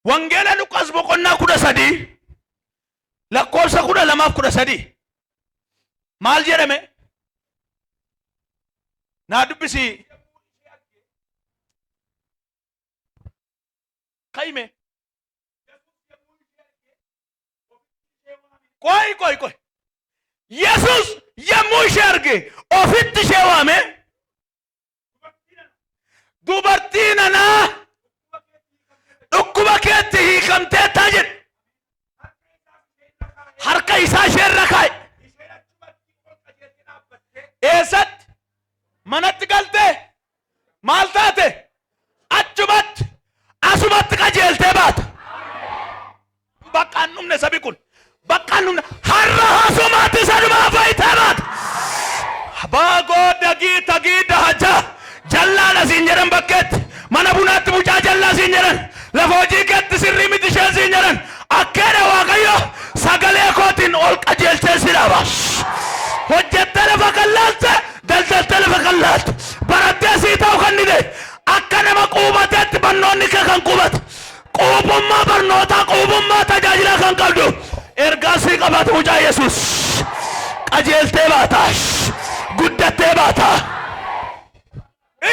Wangela Lukas boqonnaa 13 lakkoofsa 12 maal jedhame naa dubbisi qaime ቆይ ኢየሱስ የሙሽ አርገ ኦፊት ሸዋሜ ዱበርቲናና ዱኩባከት ሂከምቴ ታጅን harka isaa sherrakai esat manat galte maltate achubat asubat kajelte bat bakannumne sabikun bakannumne harra hasumati sadma faitabat bago dagi dahaja jallala sinjeran bakket manabunat buja jalla sinjeran lafoji ket sirri mitishe sinjeran akkere waqayo sagale kotin ol qajelte sirabas hojjete lafaqallat daldalte lafaqallat barate sitaw khanide akkana maqubatet bannonni kan qubat qubumma barnota qubumma tajajila kan qabdu ergasi qabat uja yesus qajelte batash guddate bata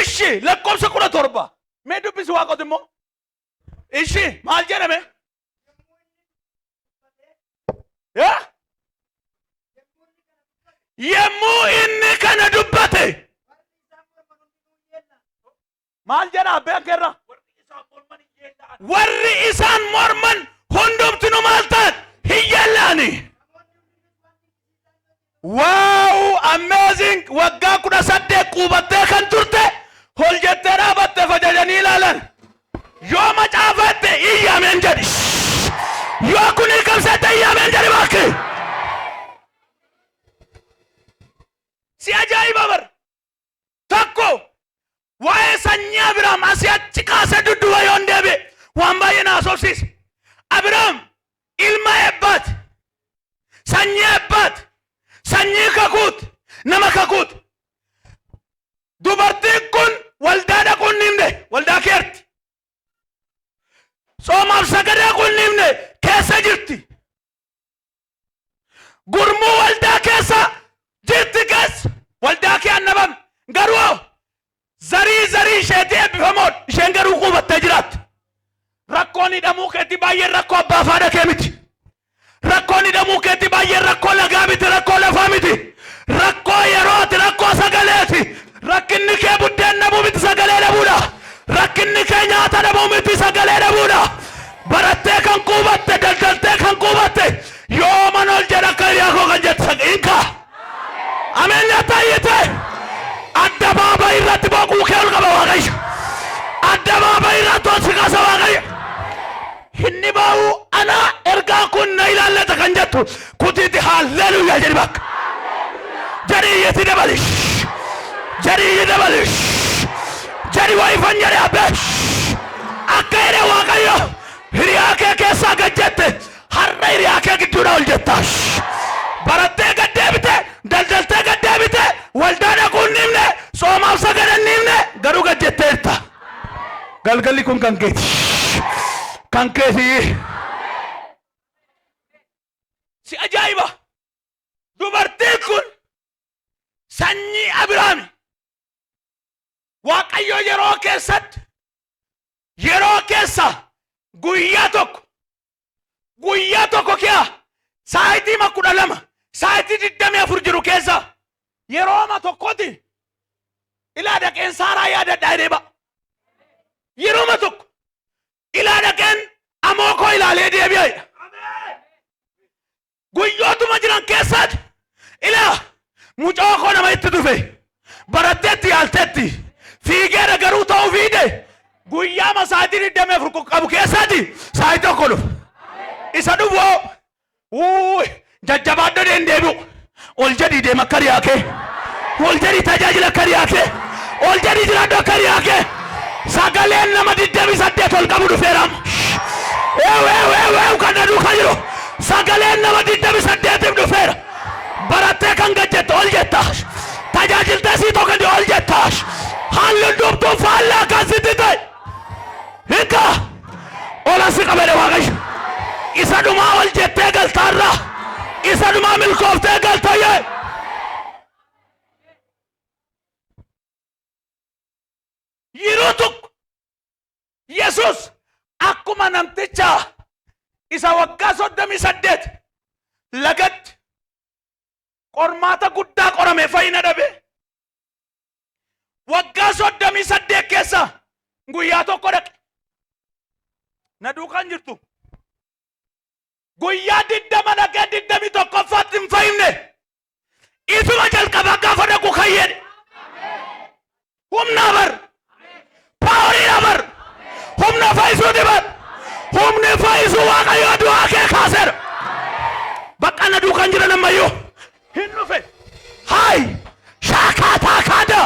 ishi lakomsa kula torba medu bisu waqodimo ishi mal jereme ya yemu inni kana dubbate mal jara bekerra warri isan morman hundumtinu maltat hiyallani wow amazing wagga kuda sadde qubatte kan turte holjette rabatte fajajani lalan yoma chafatte iyamen jadi yo kuni kamsate iyamen jadi bakke si ajaiba bar takko wae sanya Abraham asia cikase dudu wayondebe wambaye na sosis Abraham ilma ebat sanya kakut nama kakut dubarti kun waldada kun nimde walda kert somam sagada kun nimde kesa jirti gurmu walda kesa jirti kes walda ke annabam garwo zari shete bifamod shengaru qubat tajrat rakoni damu keti baye rakko bafada kemiti rakoni damu keti baye rakko lagabiti rakko lafamiti rakko yerot rakko sagaleti rakkinni ke budden nabu bit sagale labuda rakkinni ke nyaata nabu bit sagale labuda baratte kan qubatte daldalte kan qubatte yomanol jarakariya ko ganjet saginka amen ya tayete adda baba irati boku kel qaba waqay adda baba irato sikasa waqay hinni bawu ana erga kunna ilallata kanjatu kutiti hallelujah jaribak jariyati dabalish jari waifan jari abesh akere waqayo hiriyake kesa gajette harra hiriyake gidura uljettash baratte gadebite daldalte gadebite waldana kunnimne soma sagada nimne garu gajjetterta galgali kun kanketi si ajaiba dubarti kun sanyi Abraham waqayo yero kessa guyya tokko kya saayiti makuda lama saayiti diddame afur jiru kessa yero ma tokkoti ila daqeen saaraa yaada dhaadeba yero ma tokko ila daqeen amoko ilaalee deebi'e guyyootuma jiran keessatti ila mucoo koo nama itti dhufe baratteetti yaalteetti fiigeera garuu ta'uu fiide guyyaa masaatii diddame afur qabu keessatti saayii tokko dhufu isa dhufoo jajjabaaddo deebi'u ol jedhii deema kariyaake ol jedhii tajaajila kariyaake ol jedhii jiraaddo kariyaake sagaleen nama 28 ol qabu dhufeeram kana duuka jiru sagaleen nama 28 dhufeera barattee kan gajjette ol jettaas tajaajiltee sii tokko ol jettaas haalli dubtuu faallaa kan sitti ta'e hinka ola si qabee jarra isa duma milkoftee galtoye yirutuk Yesus akkuma namticha isa waggaa 38 lagat qormaata guddaa qorame fayyina dhabe waggaa 38 keessa guyyaa tokko dhaqe na duukaan jirtu guyyaa 20 dhaqee 21 hin fayyine isuma jalqaba gaafa dhaqu kayyedhe humna bar paawurii bar humna fayyisuu dibat humni fayyisuu waaqayyoo du'aa kee kaaseera bakka na duukaan jiran ammayyuu hin dhufe hay shaakaataa kaada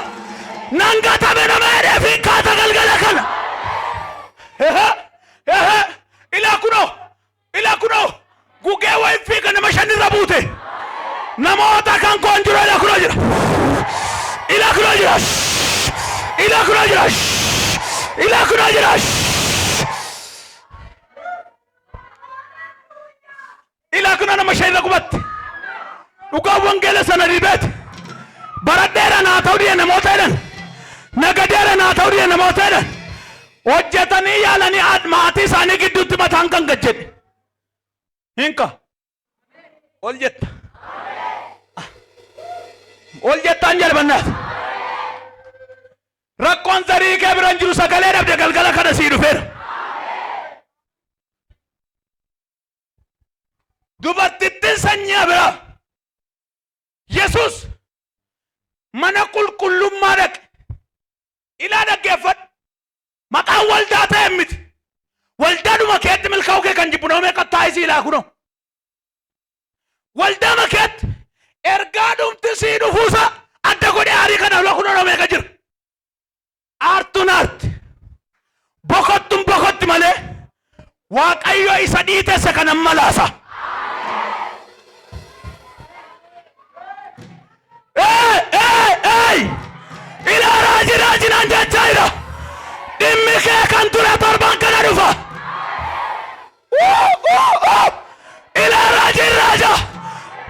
nangata bena mere fi kaata galgala kana ila kuno gugee way fi kana mashani rabute namoota kan konjuro ila kuno jira ila kuno jira ila kuno jira ila kuno jira ila kuno na mashani rakubat uga wangela sana ribet baradera na tawdiya namoota edan nagadera na tawdiya namoota edan hojjetanii yaalanii maatii isaanii gidduutti mataan kan gajjedhe hinka ol jettaan jalbannaat rakkoon zarii kee biran jiru sagalee dhabde galgala kana sii dhufeera dubartittiin sanyii biraa Yesus mana qulqullummaa dhaqe ilaa dhaggeeffadhu maqaan waldaa ta'e miti waldaadhuma keetti milkaa'u kee kan jibbu noomee qattaa'isii ilaa kunoo waldaama keetti ergaa dhumti sii dhufuusa adda godhe aarii kana ula kunoo noomee ka jira aartuun aarti bokottun bokotti malee waaqayyo isa dhiitesse kanan malaasa ila raajinaan jechaayidha dhimmi kee kan ture torban kana dhufa ila raaja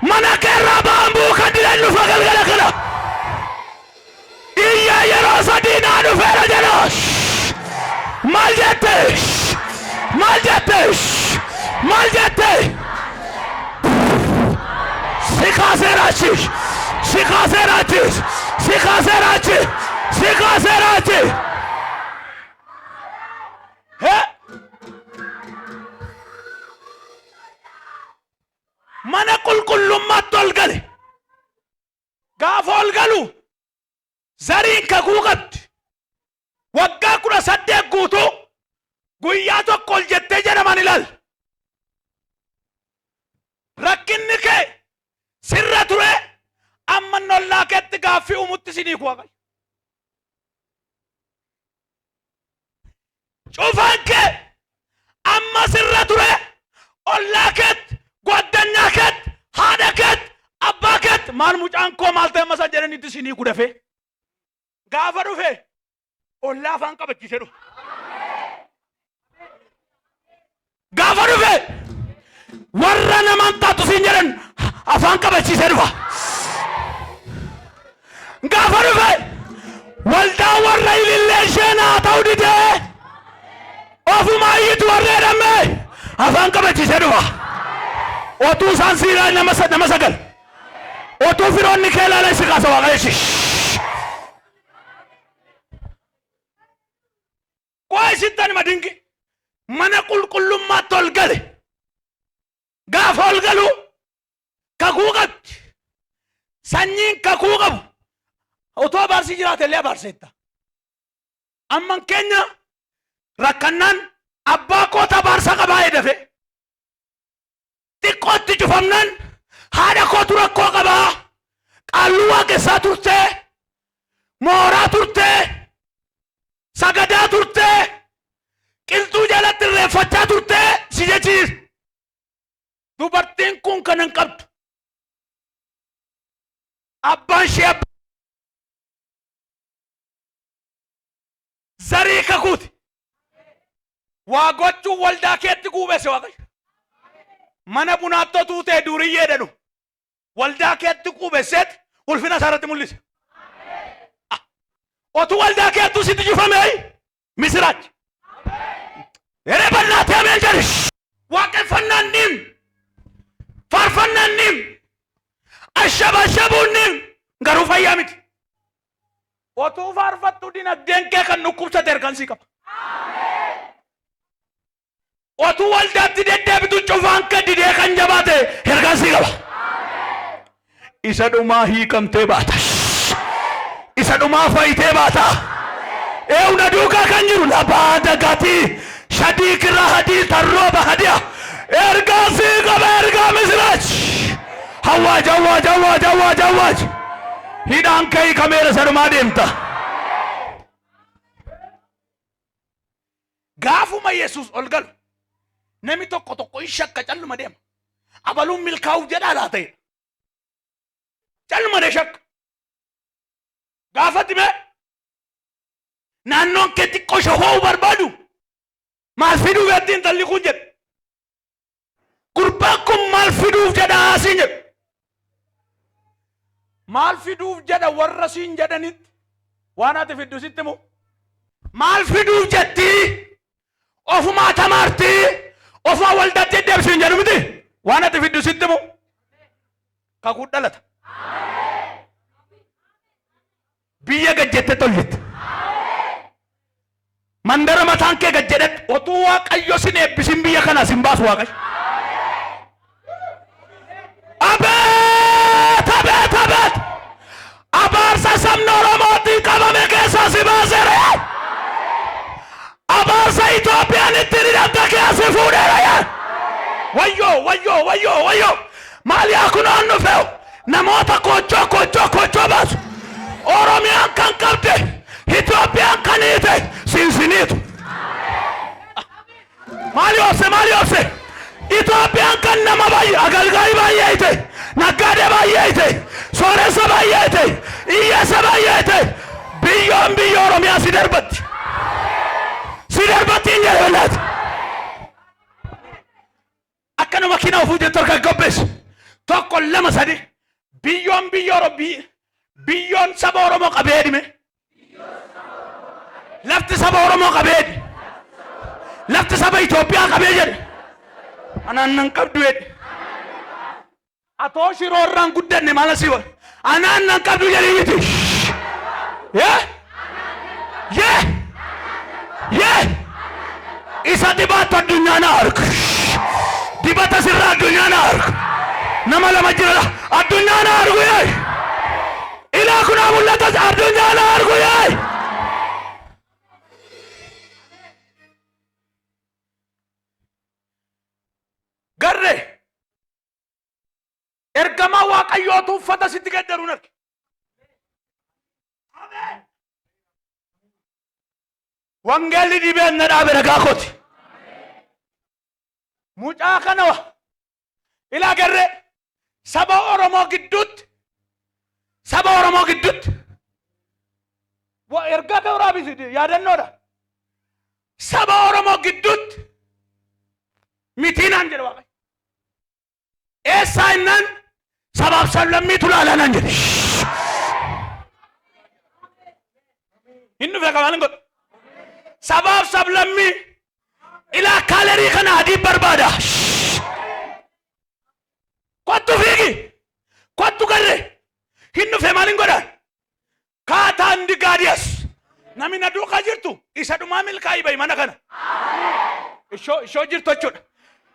mana keerraa baambuu kan dilan dhufa galgala kana iyya yeroo sadii naa dhufeera jedha maal jette si kaaseeraachi mana qulqullummaatti ol gale gaafa ol galu zariin kakuu qabdi waggaa 18 guutuu guyyaa tokko ol jettee jedhaman ilaal rakkinni kee sirra ture amma nollaa keetti gaaffii umutti sinii kuwaqay cufaan kee amma sirra ture ollaa keetti gwaddanyaa keetti haadha keetti abbaa keetti maal mucaan koo maal ta'e masa jedhanitti sinii kudafe gaafa dhufe ollaa afaan qabachiise dhufe gaafa dhufe warra namaan taatu siin jedhan afaan qabachiise dhufa gaafa dhufe waldaa warra ilillee isheen haa ta'u didee ofumaa iyyitu warra jedhame afaan qabachiise dhufa otuu isaan siiraa nama sagal otuu firoonni kee ilaala isi kaasa waaqayyochi qo'a isittan madinki mana qulqullummaatti ol gale gaafa ol galu kakuu qabdi sanyiin kakuu qabu otoo baarsii jiraate illee baarseetta amman keenya rakkannaan abbaa koota baarsa qabaa edafe xiqqootti cufamnan haadha kootu rakkoo qabaa qaalluu waaqessaa turtee mooraa turtee sagadaa turtee qilxuu jalatti irreeffachaa turtee si jechiis dubartiin kun kanan qabdu abbaan ishee zarii kakuuti waa gochuun waldaa keetti guubesse waaqayyo mana bunaatto tuutee duuriyyee dhanu waldaa keetti qubeesseet ulfina isaarratti mul'ise. Otu waldaa keettu sitti jufame misiraach. Ere bal'aatee ameen jedhe. Waaqeffannaan nim, faarfannaan nim, ashabashabuun nim garuu fayyaa miti. Otuu faarfattu dinagdeen kee kan dhukkubsate ergansii qaba. Otuu waldaatti deddeebitu cufaan kee didee kan jabaate ergansii qaba. Isa dhumaa hiikamtee baata. Isa dhumaa faayitee baata. Eewna duukaa kan jiru labaa dagatii shadii kirraa hadii tarrooba hadiya ergansii qaba ergaa misiraach. Hawaaj hawaaj hawaaj hawaaj hawaaj. Hidhaan kee hiikameera isa dhumaa deemta. Gaafuma Yesuus ol galu nami tokko tokko hin shakka calluma deema. Abaluun milkaa'uuf jedhaa laa ta'e. Calluma de shakka. Gaafatti mee naannoon kee xiqqoo shahoo barbaadu maal fiduuf yattiin talli kun jedhe. Gurbaan kun maal fiduuf jedhaa asiin jedhe. Maal fiduuf jedha warra siin jedhanitti waan ati fiddu sitti moo maal fiduuf jetti ofumaa tamaarti ofumaa waldatti deebisiin jedhu miti waan ati fiddu sitti moo kakuu dhalata biyya gajjette tollette mandara mataan kee gajjedhet otuu waaqayyo sin eebbisin biyya kana sin baasu waaqayyo. Abet abaarsa sabni Oromootiin qabame keessaa si baasere. Abaarsa Itoophiyaan itti hidhamte keessa fuudheera yaa. Wayyoo maal yaa kun on dhufeewu namoota kochoo baasu. Oromiyaan kan qabde Itoophiyaan kan hiite sinsiniitu. Maali obse Itoophiyaan kan nama baay'ee agalgaa'ii baay'ee hiite. Naggaadee baay'ee hiite. Sooressa baay'ee hiite. Iyyeessa baay'ee hiite. Biyya Oromiyaa si darbatti. Si darbattiin jedhanaati. Akkana makiina ofuu jettu harka gobbeessu. Tokko lama sadi. Biyyoon saba Oromoo qabee dhime. Lafti saba Oromoo qabee dhime. Lafti saba Itoophiyaa qabee jedhe. Anaan nan qabdu jedhe. Atoo shiroorraan guddanne maala siwa. Anaan nan qabdu jedhe miti. Isa dibata addunyaa na argu. Dibata sirraa addunyaa na argu. Nama lama jira addunyaa na argu yee. Ilaa kunaa mul'ata addunyaa na argu yee. Garre ergamaa waaqayyootu uffata sitti gaddaruun arge. Wangeelli dhibeen na dhaabe nagaa kooti. Mucaa kana ilaa garre saba Oromoo gidduutti ergaa ka waraabisi yaadannoodha. Saba Oromoo gidduutti mitiinaan jedhe waaqayyo. Eessaa innaan sabaaf sablammiitu laalanaan jedhe. Hin dhufe qabaan godhu. Sabaaf sablammii ilaa kaalerii kana adii barbaada. Kottu fiigi. Kottu garre. Hin dhufe maalin godhaan. Kaataan digaadiyas. Nami na duukaa jirtu isa dhumaa milkaa'ii bayi mana kana. Ishoo jirtu jechuudha.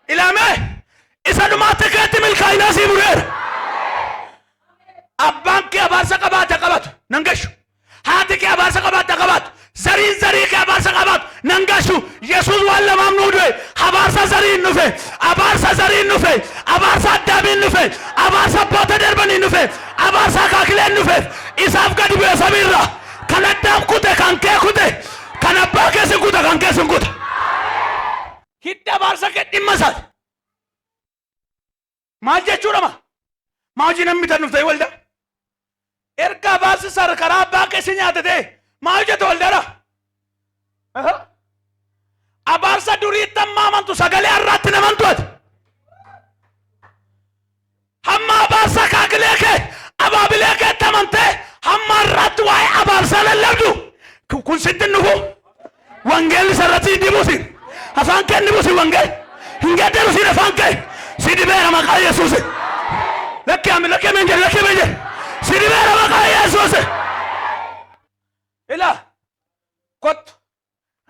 Ilaamee isa dhumaatti keetti milkaa'inaa sii bureera. Abbaan kee abaarsa qabaate qabatu nan gashu. Haati kee abaarsa qabaate qabatu. Zarii kee abaarsa qabaatu nan gashu. Yesuus waan lamaaf nuu du'e abaarsa zariin dhufe. Abaarsa zariin dhufe. Abaarsa addaamiin dhufe. Abaarsa abboota darbaniin dhufe. Abaarsa akaakileen dhufe. Isaaf gadi bu'e samiirra. Kan addaam kute kan kee kute. Kan abbaa keessi kute kan keessi kute. Hidda abaarsa kee dhimma isaati. Maal jechuudha ma? Maa hojii namni bitan dhuftee walda? Erga abaarsi sar karaa abbaa keessi nyaate ta'e maa hojjete waldaadha? Abaarsa duriitti amma amantu sagalee har'aatti naman tu'ate. abaarsa kaakilee kee abaabilee kee tamantee hamma irratti waa'ee abaarsa lallabdu kun sitti nufu wangeelli sarratti dibuusi afaan kee dibuusi wangeel hin gaddeeru siin afaan kee si dibeera maqaa Yesuus lakkee menje si dibeera maqaa Yesuus ila kottu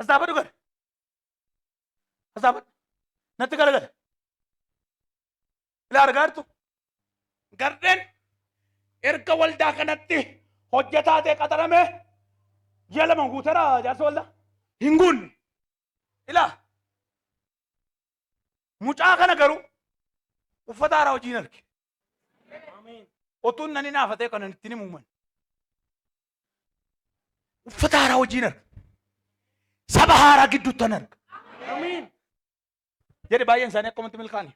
asxaabadhu gad asxaabadhu natti garagale ila argaartu gardeen erga waldaa kanatti hojjetaa ta'e qaxarame ji'a lama guuteera jaarsa waldaa hin guunne ila mucaa kana garuu uffata haaraa hojiin arge otuun nani naafatee kanan ittiin himuuman uffata haaraa hojiin arge saba haaraa gidduuttan arge jedhe baay'een isaanii akkumatti milkaani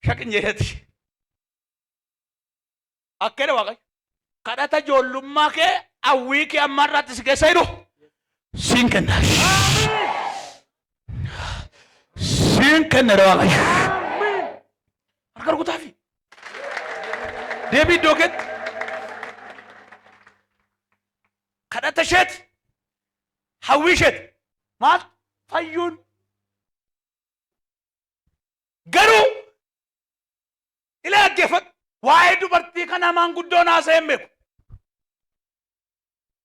shakin jeeti akkana waaqayyo kadhata ijoollummaa kee hawwii kee amma irratti si keessa hidhu siin kenna siin kenna waaqayyo harka rukutaafi deebii iddoo keetti kadhata isheeti hawwii isheeti maal fayyuun garuu ila dhaggeeffadhu waa'ee dubartii kana maanguddoon haasa'e hin beeku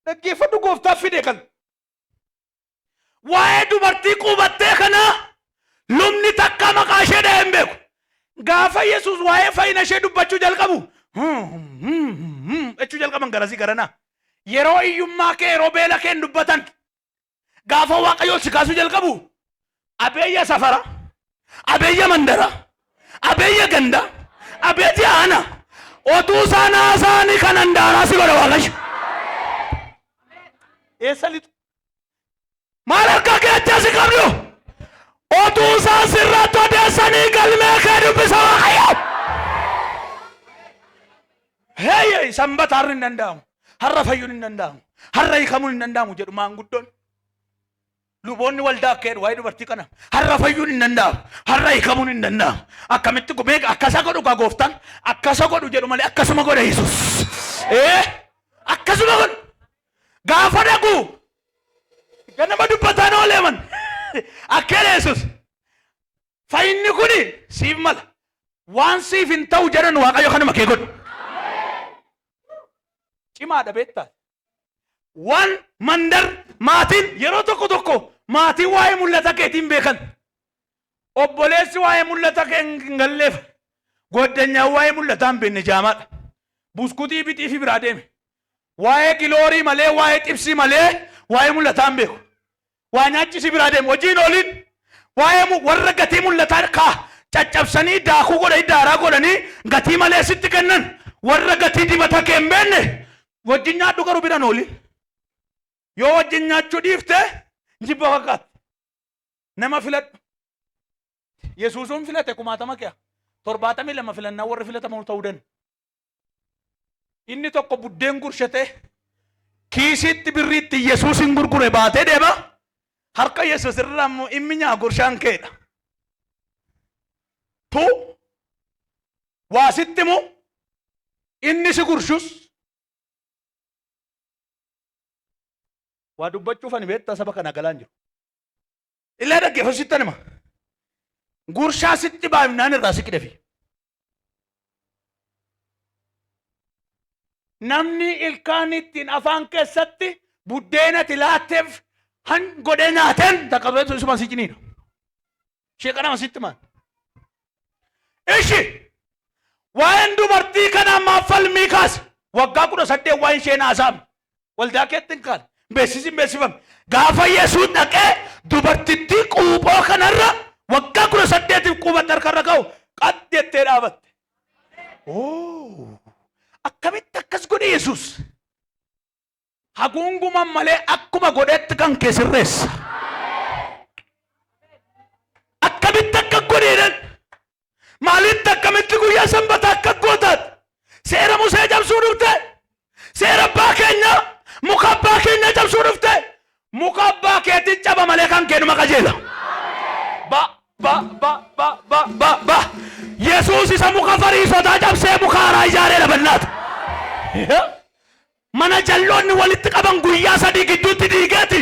dhaggeeffadhu gooftaaf fide kan waa'ee dubartii qubattee kana lubni takka maqaa ishee dha'e hin beeku gaafa Yesuus waa'ee fayyina ishee dubbachuu jalqabu jechuu jalqaban garasii garanaa yeroo iyyummaa kee yeroo beela kee hin dubbatan gaafa Waaqayyoo si kaasuu jalqabu abeeyya safara abeeyya mandara abeeyya ganda abeeti ana otuu saanii kanan daaraa si godha Waaqayyo eessa litu maal harkaa keetti asi qabdu otuu isaan sirratti odeessanii galmee kee dubbisa Waaqayyo hey sanbata har'a hin danda'amu har'a fayyuun hin danda'amu har'a hiikamuun hin danda'amu jedhu maanguddoon luboonni waldaa akka jedhu waa'ee dubartii kana har'a fayyuun hin danda'amu har'a hiikamuun hin danda'amu akkamitti gumee akkasa godhu gaa gooftaan akkasa godhu jedhu malee akkasuma godha Yesuus akkasuma godhu gaafa dhaqu ganama dubbataan ooleeman akkana Yesuus fayyinni kuni siif mala waan siif hin ta'u jedhan Waaqayyo kanuma kee godhu cimaadha beektaa waan mandar maatiin yeroo tokko maatiin waa'ee mul'ata keetiin beekan obboleessi waa'ee mul'ata kee hin galleef goddanyaa waa'ee mul'ataa hin beekne jaamaadha buskutii bitii fi biraa deeme waa'ee kiloorii malee waa'ee xibsii malee waa'ee mul'ataa hin beeku waa nyaachisi biraa deeme hojiin ooliin waa'ee warra gatii mul'ataa kaa caccabsanii daakuu godhanii daaraa godhanii gatii malee sitti kennan warra gatii dibata kee hin beekne wajjin nyaadhu garuu biraan ooliin yoo wajjin nyaachuu dhiifte jibba fakkaata nama filadhu Yesuusuun filate 72 filannaa warri filatamu ta'uu danda'a inni tokko buddeen gurshate kiisitti birriitti Yesuusin gurgure baatee deema harka Yesuus irraa immi nyaa gurshaan keedha tu waasitti mu inni si gurshus waa dubbachuuf ani beektaa saba kana galaan jiru illee dhaggeeffasitti nima gurshaa sitti baay'inaan irraa si qidefi namni ilkaan ittiin afaan keessatti buddeena tilaatteef han godhee nyaateen taqqabeetu isuma si ciniidha ishee kanama sitti maan ishi waa'een dubartii kana ammaaf falmii kaase waggaa 18 waa'een ishee naasaam waldaa keettiin kaale beeksisi beeksifame gaafa Yesuus dhaqee dubartittii quuphoo kanarra waggaa 18 quubatti harkarra ka'u qaddeettee dhaabatte akkamitti akkas godhe Yesuus haguunguman malee akkuma godhetti kan kee sirreessa akkamitti akka godheedhan maalitti akkamitti guyyaa sanbataa akka gootaat seera Musee cabsuu dhufte seera abbaa keenya muka abbaa keenya cabsuu dhufte muka abbaa keetiin caba malee kan keenuma qajeela ba Yesuus isa muka fariisotaa cabsee mana jalloonni walitti qaban guyyaa sadii gidduutti diigeeti.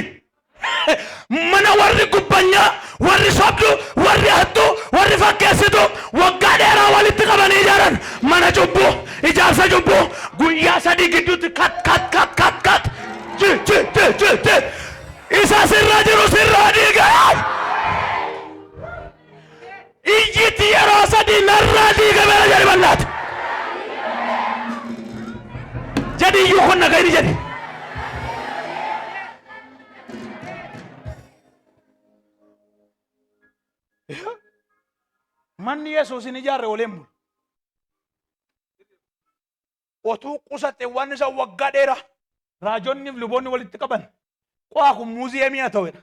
Mana warri gubbanya, warri sobdu, warri hattu, warri fakkeessitu waggaa dheeraa walitti qabanii ijaaran mana cubbuu, ijaarsa cubbuu guyyaa sadii gidduutti kat isa sirra jiru sirraa diigaa. Iyyiti yeroo sadii narraa diigameera jedhi bal'aati. Jadi iyyuu kun nagayni jedhi. Manni Yesuusin ijaarre oleen bulu. Otuu qusatte waan isa waggaa dheeraa raajonni fi luboonni walitti qaban qo'aa kun muuziyeemii haa ta'edha.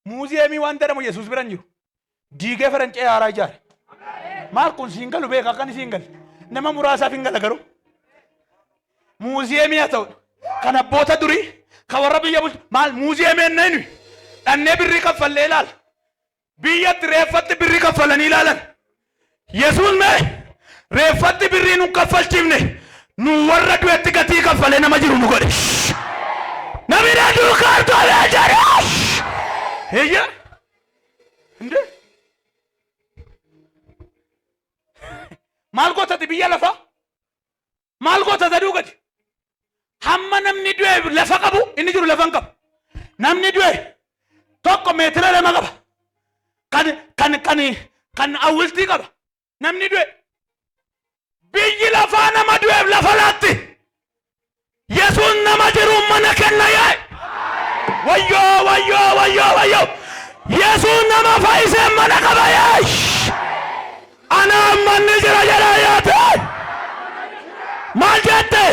Muuziyeemii waan jedhamu Yesuus biran jiru. Diigee farancee haaraa ijaare. Maal kun siin galu beeka akkan isiin galle. Nama muraasaaf hin gala garuu. Muuziyeemii haa ta'udha. Kan abboota durii kan warra biyya bulchu maal muuziyeemii ennaa inni dhannee birrii kaffallee ilaala. Biyyatti reeffatti birrii kaffalanii ilaalan. Yesuus mee reeffatti birrii nu kaffalchiifne nu warra du'etti gatii kaffalee nama jiru nu godhe. Namni daanduu kaartoolee jedhe. Eeyya. Inde. Maal gootati biyya lafaa? Maal gootata duugati? Hamma namni du'e lafa qabu inni jiru lafa hin qabu. Namni du'e tokko meetira lama qaba. Kan awwiltii qaba. Namni du'e biyyi lafaa nama du'eef lafa laatti. Yesuus nama jiru mana kenna yaa'e. Wayyoo. Yesuus nama fayyisee mana qaba yaa'e. Ana manni jira jedhaa yaate. Maal jette?